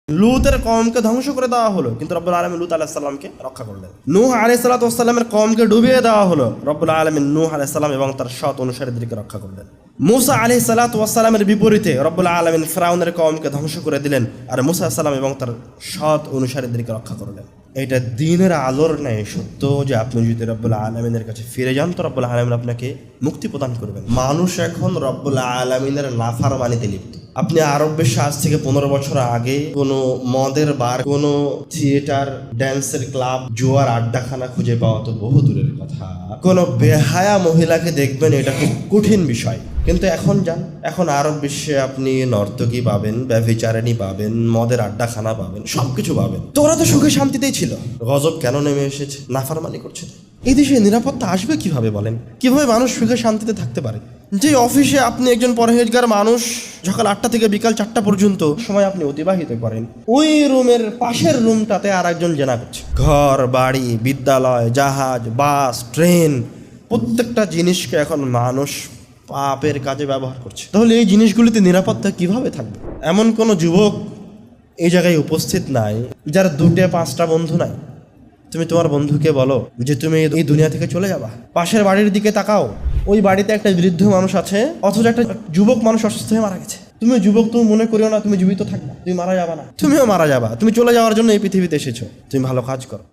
লুতের কওমকে ধ্বংস করে দেওয়া হলো, কিন্তু রব্বুল আলামিন লুত আলাইহিস সালামকে রক্ষা করলেন। নূহ আলাইহিস সালাতু ওয়াস সালামের কওমকে ডুবিয়ে দেওয়া হলো, রব্বুল আলামিন নূহ আলাইহিস সালাম এবং তার সৎ অনুসারীদেরকে রক্ষা করলেন। মূসা আলাইহিস সালাতু ওয়াস সালামের বিপরীতে রব্বুল আলামিন ফিরআউনের কওমকে ধ্বংস করে দিলেন, আর মূসা আলাইহিস সালাম এবং তার সৎ অনুসারীদেরকে রক্ষা করলেন। এটা দ্বীনের আলোর ন্যায় সত্য যে আপনি যদি রব্বুল আলামিনের কাছে ফিরে যান তো রব্বুল আলামিন আপনাকে মুক্তি প্রদান করবেন। মানুষ এখন রব্বুল আলামিনের নাফরমানিতে লিপ্ত। আপনি আরব বিশ্বে আজ থেকে 15 বছর আগে কোনো মদের বার, কোনো থিয়েটার, ড্যান্সের ক্লাব, জুয়ার আড্ডাখানা খুঁজে পাওয়া তো বহু দূরের কথা। কোনো বেহায়া মহিলাকে দেখবেন, এটা খুব কঠিন বিষয়। কিন্তু এখন যান, এখন আরব বিশ্বে আপনি নর্তকী পাবেন, ব্যভিচারিণী পাবেন, মদের আড্ডাখানা পাবেন, সবকিছু পাবেন। তোরা তো সুখে শান্তিতেই ছিল, গজব কেন নেমে এসেছে? নাফরমানি করছে। এই দেশে নিরাপত্তা আসবে কিভাবে বলেন? কিভাবে মানুষ সুখে শান্তিতে থাকতে পারে? যে অফিসে আপনি একজন পরহেজগার মানুষ সকাল 8টা থেকে বিকাল 4টা পর্যন্ত সময় আপনি অতিবাহিত করেন, ওই রুমের পাশের রুমটাতে আর একজন জেনা করছে। ঘর, বাড়ি, বিদ্যালয়, জাহাজ, বাস, ট্রেন, প্রত্যেকটা জিনিসকে এখন মানুষ পাপের কাজে ব্যবহার করছে। তাহলে এই জিনিসগুলিতে নিরাপত্তা কিভাবে থাকবে? এমন কোনো যুবক এই জায়গায় উপস্থিত নাই যার 2-5টা বন্ধু নাই। তুমি তোমার বন্ধুকে বলো যে তুমি এই দুনিয়া থেকে চলে যাবা। পাশের বাড়ির দিকে তাকাও, ওই বাড়িতে একটা বৃদ্ধ মানুষ আছে, অথচ একটা যুবক মানুষ অসুস্থ হয়ে মারা গেছে। তুমি যুবক, তুমি মনে করিও না তুমি জীবিত থাকবা, তুমি মারা যাবা না, তুমিও মারা যাবা। তুমি চলে যাওয়ার জন্য এই পৃথিবীতে এসেছো, তুমি ভালো কাজ করো।